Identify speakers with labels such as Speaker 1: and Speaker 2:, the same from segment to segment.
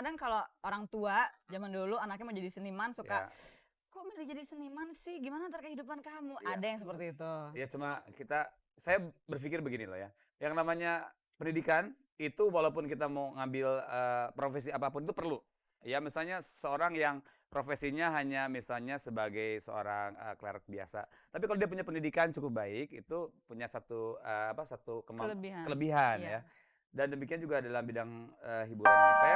Speaker 1: kadang-kadang kalau orang tua zaman dulu anaknya mau jadi seniman suka kok milih jadi seniman sih? Gimana ntar kehidupan kamu? Ada yang seperti itu.
Speaker 2: Ya cuma saya berpikir begini loh ya. Yang namanya pendidikan itu walaupun kita mau ngambil profesi apapun itu perlu. Ya misalnya seorang yang profesinya hanya misalnya sebagai seorang clerk biasa. Tapi kalau dia punya pendidikan cukup baik, itu punya satu kelebihan ya. Dan demikian juga dalam bidang hiburan ini.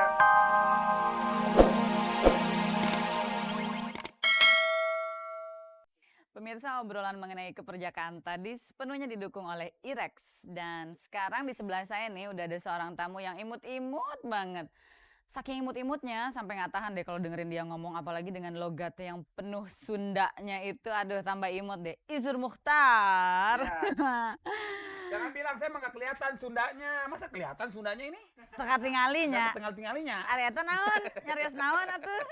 Speaker 1: Pemirsa, obrolan mengenai keperjakaan tadi sepenuhnya didukung oleh IREX. Dan sekarang di sebelah saya nih udah ada seorang tamu yang imut-imut banget. Saking imut-imutnya sampai nggak tahan deh kalau dengerin dia ngomong, apalagi dengan logatnya yang penuh Sundanya itu, aduh tambah imut deh. Izur Muchtar.
Speaker 2: Ya. Jangan bilang saya nggak kelihatan Sundanya. Masa kelihatan Sundanya ini?
Speaker 1: Teka tinggalinya.
Speaker 2: Tinggal-tinggalinya.
Speaker 1: Arieta naon, nyarios naon atuh.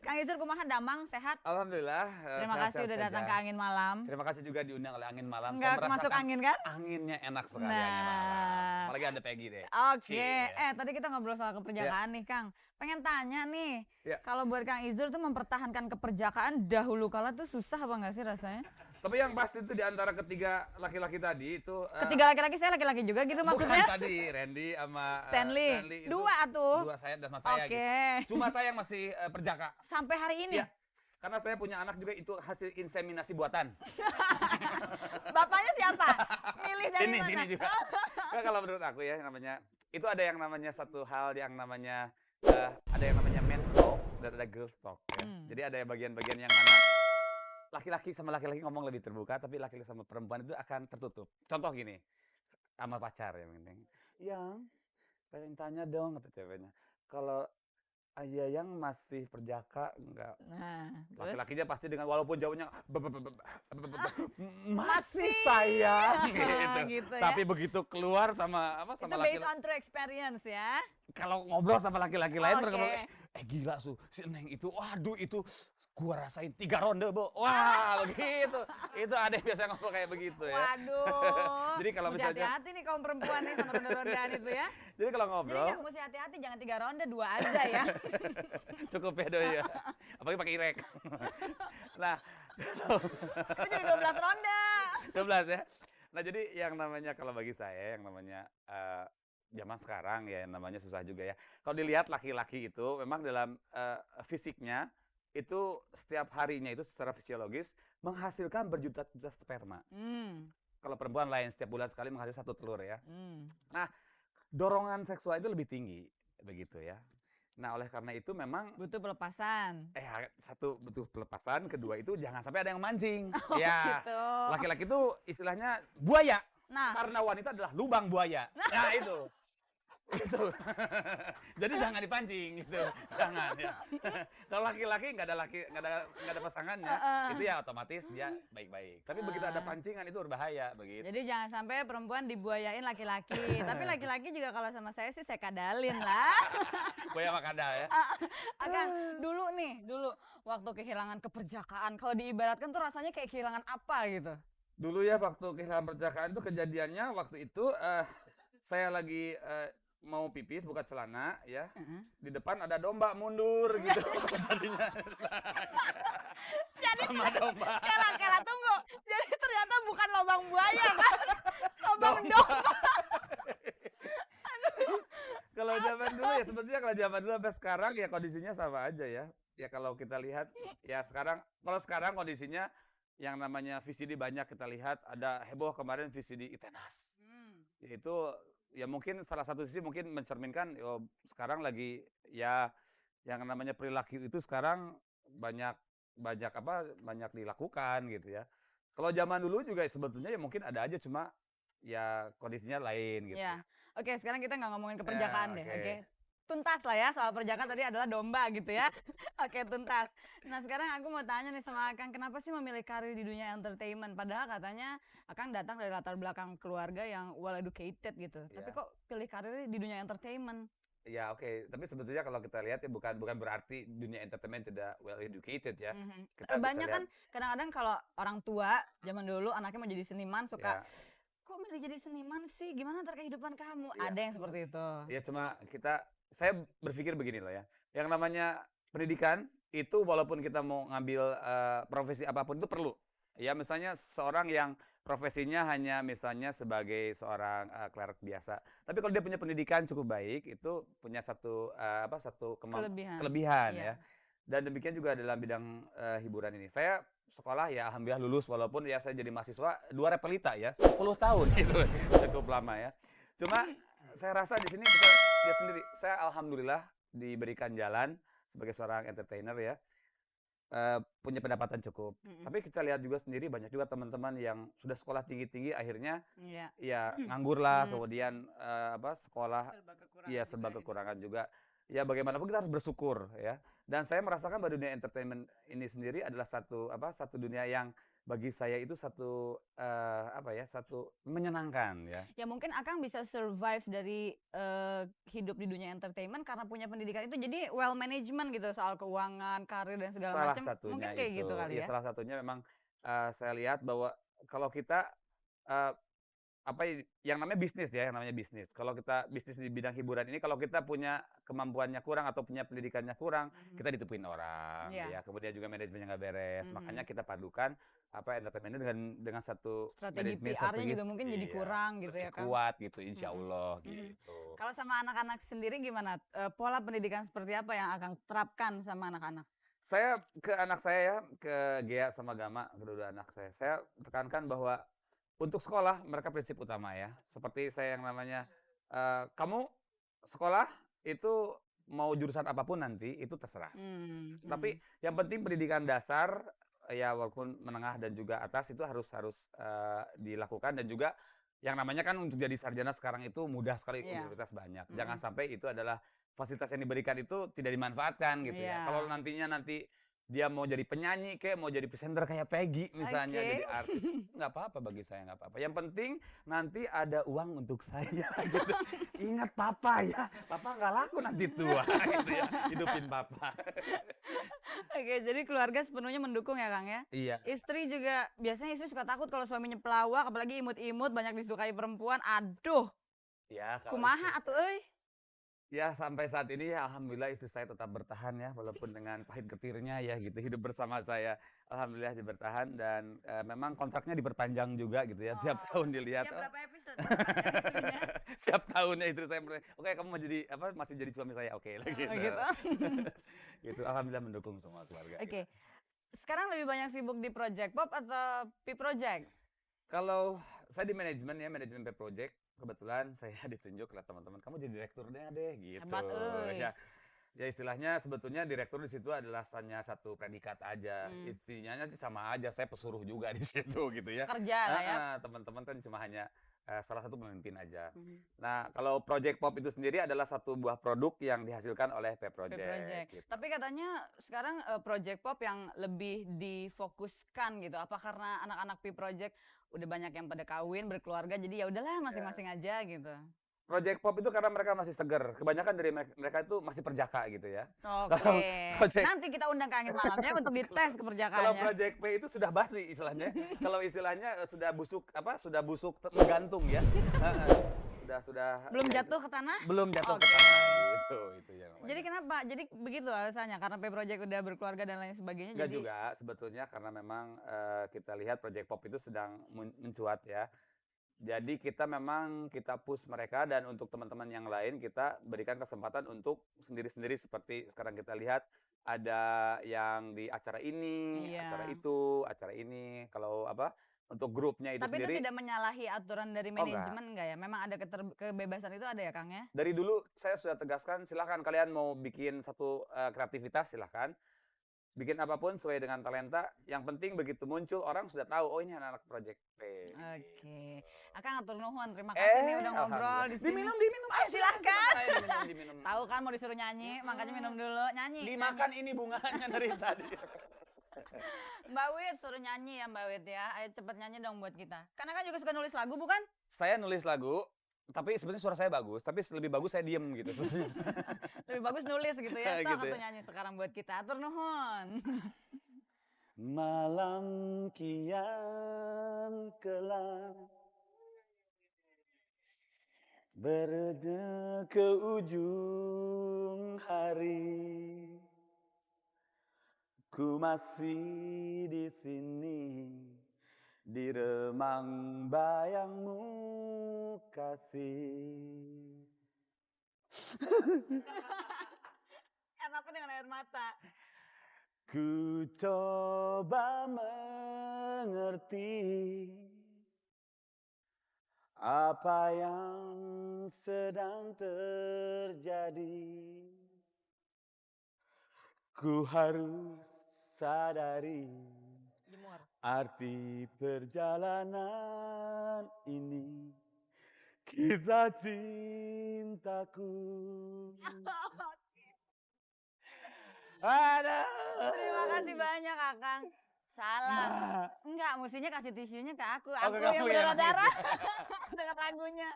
Speaker 1: Kang Izur kumaha damang sehat?
Speaker 2: Alhamdulillah.
Speaker 1: Terima kasih udah datang ke Angin Malam.
Speaker 2: Terima kasih juga diundang oleh Angin Malam.
Speaker 1: Enggak masuk angin kan?
Speaker 2: Anginnya enak sekali Angin Malam. Apalagi ada Peggy deh.
Speaker 1: Oke. Tadi kita ngobrol soal keperjakaan nih Kang. Pengen tanya nih, kalau buat Kang Izur tuh mempertahankan keperjakaan dahulu kala tuh susah apa nggak sih rasanya?
Speaker 2: Tapi yang pasti itu di antara ketiga laki-laki tadi itu
Speaker 1: ketiga laki-laki, saya laki-laki juga gitu maksudnya?
Speaker 2: Bukan tadi, Randy sama
Speaker 1: Stanley itu, dua tuh.
Speaker 2: Dua saya dan saya gitu. Cuma saya yang masih perjaka.
Speaker 1: Sampai hari ini?
Speaker 2: Ya, karena saya punya anak juga itu hasil inseminasi buatan.
Speaker 1: Bapaknya siapa? Milih dari mana?
Speaker 2: Sini juga. Nah, kalau menurut aku ya namanya, itu ada yang namanya satu hal yang namanya ada yang namanya men's talk dan ada girls talk ya. Jadi ada bagian-bagian yang mana laki-laki sama laki-laki ngomong lebih terbuka, tapi laki-laki sama perempuan itu akan tertutup. Contoh gini, sama pacar yang penting. Yang pengen tanya dong kata ceweknya. Kalau Yang masih perjaka enggak?
Speaker 1: Nah,
Speaker 2: laki-lakinya pasti dengan walaupun jawabnya masih sayang gitu.
Speaker 1: Ya?
Speaker 2: Tapi begitu keluar sama
Speaker 1: itu based on true experience ya.
Speaker 2: Kalau ngobrol sama laki-laki lain gila si Neng itu, waduh itu gua rasain 3 ronde, Bo. Wah, begitu. Itu ada yang biasa ngomong kayak begitu ya.
Speaker 1: Waduh.
Speaker 2: Jadi kalau misalnya
Speaker 1: hati-hati nih kaum perempuan nih sama ronde-rondean itu ya.
Speaker 2: Jadi kalau ngobrol,
Speaker 1: jadi mesti hati-hati, jangan 3 ronde, 2 aja ya.
Speaker 2: Cukup ya doi ya. Apalagi pakai irek. Nah,
Speaker 1: itu jadi 12 ronde.
Speaker 2: 12 ya. Nah, jadi yang namanya kalau bagi saya yang namanya zaman sekarang ya yang namanya susah juga ya. Kalau dilihat laki-laki itu memang dalam fisiknya itu setiap harinya itu secara fisiologis menghasilkan berjuta-juta sperma. Kalau perempuan lain setiap bulan sekali menghasilkan 1 telur ya. Nah, dorongan seksual itu lebih tinggi begitu ya. Nah, oleh karena itu memang
Speaker 1: butuh pelepasan.
Speaker 2: Satu butuh pelepasan, kedua itu jangan sampai ada yang mancing.
Speaker 1: Gitu.
Speaker 2: Laki-laki itu istilahnya buaya.
Speaker 1: Nah,
Speaker 2: karena wanita adalah lubang buaya. Nah, itu. Jadi jangan dipancing gitu. Jangan ya. Kalau laki-laki nggak ada pasangannya, itu ya otomatis dia baik-baik. Tapi begitu ada pancingan itu berbahaya begitu.
Speaker 1: Jadi jangan sampai perempuan dibuayain laki-laki. Tapi laki-laki juga kalau sama saya sih saya kadalin lah.
Speaker 2: Buaya sama kadal ya.
Speaker 1: Dulu waktu kehilangan keperjakaan, kalau diibaratkan tuh rasanya kayak kehilangan apa gitu?
Speaker 2: Dulu ya waktu kehilangan perjakaan itu kejadiannya waktu itu saya lagi mau pipis buka celana ya. Di depan ada domba mundur gitu. Jadinya.
Speaker 1: Jadi
Speaker 2: sama domba.
Speaker 1: Kela tunggu. Jadi ternyata bukan lubang buaya kan? Lubang domba.
Speaker 2: Kalau zaman dulu ya sebetulnya kalau zaman dulu sampai sekarang ya kondisinya sama aja ya. Ya kalau kita lihat ya kalau sekarang kondisinya yang namanya VCD banyak kita lihat, ada heboh kemarin VCD Itenas. Yaitu ya mungkin salah satu sisi mungkin mencerminkan sekarang lagi ya yang namanya perilaku itu sekarang banyak dilakukan gitu ya. Kalau zaman dulu juga sebetulnya ya mungkin ada aja cuma ya kondisinya lain gitu.
Speaker 1: Ya. Oke, sekarang kita nggak ngomongin keperjakaan deh. Oke. Tuntas lah ya, soal perjaka tadi adalah domba gitu ya. Oke, tuntas. Nah, sekarang aku mau tanya nih sama Akang, kenapa sih memilih karir di dunia entertainment? Padahal katanya Akang datang dari latar belakang keluarga yang well educated gitu. Tapi kok pilih karir di dunia entertainment?
Speaker 2: Ya oke. Tapi sebetulnya kalau kita lihat ya bukan berarti dunia entertainment tidak well educated ya.
Speaker 1: Banyak kan kadang-kadang kalau orang tua zaman dulu anaknya mau jadi seniman suka kok milih jadi seniman sih? Gimana ntar kehidupan kamu?
Speaker 2: Iya.
Speaker 1: Ada yang seperti itu.
Speaker 2: Ya cuma saya berpikir begini loh ya, yang namanya pendidikan itu walaupun kita mau ngambil, profesi apapun itu perlu. Ya misalnya seorang yang profesinya hanya misalnya sebagai seorang, clerk biasa, tapi kalau dia punya pendidikan cukup baik, itu punya satu
Speaker 1: Kelebihan.
Speaker 2: kelebihan
Speaker 1: Iya.
Speaker 2: ya. Dan demikian juga dalam bidang, hiburan ini. Saya sekolah ya alhamdulillah lulus walaupun ya saya jadi mahasiswa 2 repelita ya, 10 tahun itu cukup lama ya. Cuma saya rasa di sini bisa lihat sendiri, saya alhamdulillah diberikan jalan sebagai seorang entertainer ya, punya pendapatan cukup.
Speaker 1: Mhm.
Speaker 2: Tapi kita lihat juga sendiri banyak juga teman-teman yang sudah sekolah tinggi-tinggi akhirnya
Speaker 1: Iya.
Speaker 2: ya nganggur lah,
Speaker 1: Hmm.
Speaker 2: kemudian, sekolah
Speaker 1: Serba kekurangan
Speaker 2: iya
Speaker 1: juga
Speaker 2: serba
Speaker 1: gitu.
Speaker 2: kekurangan juga. Ya bagaimanapun kita harus bersyukur ya. Dan saya merasakan bahwa dunia entertainment ini sendiri adalah satu dunia yang bagi saya itu satu menyenangkan ya.
Speaker 1: Ya mungkin Akang bisa survive dari hidup di dunia entertainment karena punya pendidikan itu jadi well management gitu soal keuangan, karir dan segala
Speaker 2: Salah
Speaker 1: macam.
Speaker 2: satunya
Speaker 1: Mungkin kayak
Speaker 2: itu.
Speaker 1: gitu kali
Speaker 2: Iya
Speaker 1: ya.
Speaker 2: salah satunya memang, saya lihat bahwa kalau kita, eee, yang namanya bisnis ya, yang namanya bisnis. Kalau kita bisnis di bidang hiburan ini, kalau kita punya kemampuannya kurang atau punya pendidikannya kurang,
Speaker 1: Mhm.
Speaker 2: kita ditipuin orang,
Speaker 1: Iya.
Speaker 2: ya. Kemudian juga manajemennya nggak beres.
Speaker 1: Mhm.
Speaker 2: Makanya kita padukan entertainment ini dengan satu
Speaker 1: Strategi
Speaker 2: manajemen
Speaker 1: PR-nya juga
Speaker 2: strategis,
Speaker 1: mungkin jadi
Speaker 2: iya,
Speaker 1: kurang gitu ya, Kang.
Speaker 2: kuat gitu, insya
Speaker 1: Mhm.
Speaker 2: Allah
Speaker 1: Mhm.
Speaker 2: gitu.
Speaker 1: Kalau sama anak-anak sendiri gimana? Pola pendidikan seperti apa yang Akang terapkan sama anak-anak?
Speaker 2: Saya ke anak saya ya, ke Gea sama Gama, kedua anak saya tekankan bahwa untuk sekolah mereka prinsip utama ya. Seperti saya yang namanya, kamu sekolah itu mau jurusan apapun nanti itu terserah. Tapi
Speaker 1: Mhm.
Speaker 2: yang penting pendidikan dasar, ya walaupun menengah dan juga atas itu harus harus, dilakukan dan juga yang namanya kan untuk jadi sarjana sekarang itu mudah sekali,
Speaker 1: Iya.
Speaker 2: universitas banyak.
Speaker 1: Mhm.
Speaker 2: Jangan sampai itu adalah fasilitas yang diberikan itu tidak dimanfaatkan gitu ya. Kalau
Speaker 1: Iya.
Speaker 2: nanti dia mau jadi penyanyi kayak mau jadi presenter kayak Peggy misalnya,
Speaker 1: Oke.
Speaker 2: jadi artis, nggak apa-apa bagi saya, nggak apa-apa. Yang penting nanti ada uang untuk saya gitu. Ingat papa ya, papa nggak laku nanti tua gitu ya, hidupin papa.
Speaker 1: Oke, jadi keluarga sepenuhnya mendukung ya, Kang ya?
Speaker 2: Iya.
Speaker 1: Istri juga biasanya istri suka takut kalau suaminya pelawak, apalagi imut-imut, banyak disukai perempuan. Aduh,
Speaker 2: Ya kalau
Speaker 1: kumaha atuh euy?
Speaker 2: ya sampai saat ini ya alhamdulillah istri saya tetap bertahan ya walaupun dengan pahit getirnya ya gitu hidup bersama saya. Alhamdulillah dia bertahan dan, memang kontraknya diperpanjang juga gitu ya tiap tahun dilihat,
Speaker 1: Setiap berapa episode dipanggil istrinya?
Speaker 2: tiap tahunnya istri saya "Oke kamu mau jadi masih jadi suami saya? Oke," lah gitu.
Speaker 1: Oh gitu.
Speaker 2: Gitu, alhamdulillah mendukung semua keluarga
Speaker 1: Oke.
Speaker 2: kita.
Speaker 1: Sekarang lebih banyak sibuk di project pop atau P-project?
Speaker 2: Kalau saya di manajemen ya, manajemen project, kebetulan saya ditunjuk oleh teman-teman, "Kamu jadi direkturnya deh," gitu.
Speaker 1: Hebat euy.
Speaker 2: Ya, ya istilahnya sebetulnya direktur di situ adalah hanya satu predikat aja. Intinya sih sama aja, saya pesuruh juga di situ gitu ya.
Speaker 1: Kerja lah ya.
Speaker 2: Teman-teman kan cuma hanya salah satu pemimpin aja.
Speaker 1: Mhm.
Speaker 2: Nah, kalau project pop itu sendiri adalah satu buah produk yang dihasilkan oleh P-Project.
Speaker 1: P-project.
Speaker 2: Gitu.
Speaker 1: Tapi katanya sekarang project pop yang lebih difokuskan gitu. Apa karena anak-anak P-project udah banyak yang pada kawin, berkeluarga, jadi ya udahlah masing-masing aja gitu.
Speaker 2: Project pop itu karena mereka masih seger. Kebanyakan dari mereka itu masih perjaka gitu ya.
Speaker 1: Oke.
Speaker 2: Kalau project
Speaker 1: Nanti kita undang Kang Angin malam ya untuk dites
Speaker 2: Kalau
Speaker 1: keperjakaannya.
Speaker 2: Project P itu sudah basi istilahnya. Kalau istilahnya sudah busuk menggantung ya. Sudah
Speaker 1: Belum
Speaker 2: ya
Speaker 1: jatuh ke tanah?
Speaker 2: belum jatuh ke
Speaker 1: Oke.
Speaker 2: tanah itu yang namanya.
Speaker 1: Jadi kenapa? Jadi begitu alasannya karena P-project udah berkeluarga dan lain sebagainya
Speaker 2: Enggak
Speaker 1: jadi
Speaker 2: juga sebetulnya karena memang kita lihat Project Pop itu sedang mencuat ya. Jadi kita push mereka dan untuk teman-teman yang lain kita berikan kesempatan untuk sendiri-sendiri seperti sekarang kita lihat ada yang di acara ini,
Speaker 1: Iya.
Speaker 2: acara ini. Kalau untuk grupnya itu
Speaker 1: Tapi
Speaker 2: sendiri
Speaker 1: itu tidak menyalahi aturan dari
Speaker 2: Oh, enggak.
Speaker 1: manajemen enggak ya? Memang ada kebebasan itu ada ya, Kang ya?
Speaker 2: Dari dulu saya sudah tegaskan silahkan kalian mau bikin satu kreativitas silahkan. Bikin apapun sesuai dengan talenta. Yang penting begitu muncul orang sudah tahu oh ini anak-anak Project P.
Speaker 1: Oke. Akang atur nuhun, terima kasih nih udah ngobrol
Speaker 2: Alhamdulillah.
Speaker 1: di sini.
Speaker 2: Diminum.
Speaker 1: Ayo silakan.
Speaker 2: Ayo diminum.
Speaker 1: Tahu kan mau disuruh nyanyi, makanya minum dulu. Nyanyi.
Speaker 2: Dimakan ini bunganya dari tadi.
Speaker 1: Mbak Wit suruh nyanyi ya Mbak Wit ya. Ayo cepet nyanyi dong buat kita. Karena kan juga suka nulis lagu bukan?
Speaker 2: Saya nulis lagu, tapi sebenarnya suara saya bagus, tapi lebih bagus saya diem gitu.
Speaker 1: Lebih bagus nulis gitu ya. Sok
Speaker 2: Gitu
Speaker 1: atau
Speaker 2: ya.
Speaker 1: nyanyi sekarang buat kita. Atur nuhun.
Speaker 2: Malam kian kelam, Berja ke ujung hari, ku masih di sini di remang bayangmu kasih.
Speaker 1: Kenapa dengan air mata?
Speaker 2: Ku coba mengerti apa yang sedang terjadi. Ku harus sadari
Speaker 1: Jemur.
Speaker 2: arti perjalanan ini, kisah cintaku. Aduh.
Speaker 1: Terima kasih banyak Akang. Salah.
Speaker 2: Nah,
Speaker 1: Enggak, mestinya kasih tisunya ke aku.
Speaker 2: ke
Speaker 1: Aku
Speaker 2: kamu
Speaker 1: yang
Speaker 2: ya,
Speaker 1: berdarah-darah dengan lagunya.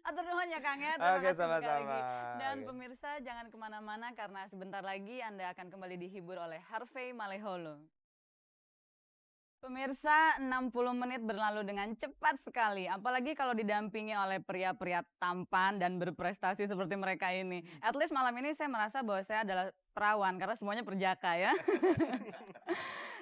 Speaker 1: Atur nuhun ya Kang ya. Terima
Speaker 2: Oke,
Speaker 1: kasih sekali
Speaker 2: sama-sama.
Speaker 1: lagi. Dan
Speaker 2: Oke.
Speaker 1: pemirsa jangan kemana-mana karena sebentar lagi Anda akan kembali dihibur oleh Harvey Maleholo. Pemirsa, 60 menit berlalu dengan cepat sekali. Apalagi kalau didampingi oleh pria-pria tampan dan berprestasi seperti mereka ini. At least malam ini saya merasa bahwa saya adalah perawan karena semuanya perjaka ya.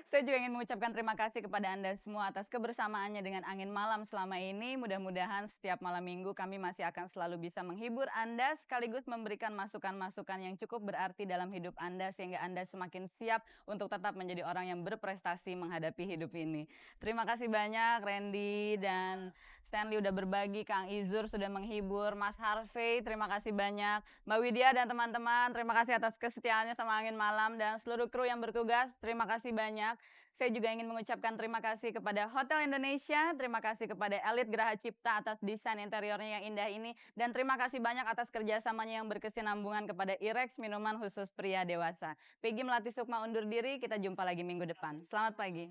Speaker 1: Saya juga ingin mengucapkan terima kasih kepada Anda semua atas kebersamaannya dengan Angin Malam selama ini. Mudah-mudahan setiap malam minggu kami masih akan selalu bisa menghibur Anda sekaligus memberikan masukan-masukan yang cukup berarti dalam hidup Anda sehingga Anda semakin siap untuk tetap menjadi orang yang berprestasi menghadapi hidup ini. Terima kasih banyak Randy dan Stanley udah berbagi, Kang Izur sudah menghibur, Mas Harvey terima kasih banyak, Mbak Widya dan teman-teman terima kasih atas kesetiaannya sama Angin Malam dan seluruh kru yang bertugas terima kasih banyak. Saya juga ingin mengucapkan terima kasih kepada Hotel Indonesia, terima kasih kepada Elite Geraha Cipta atas desain interiornya yang indah ini, dan terima kasih banyak atas kerjasamanya yang berkesinambungan kepada Irex Minuman Khusus Pria Dewasa. Peggy Melati Sukma undur diri, kita jumpa lagi minggu depan. Selamat pagi.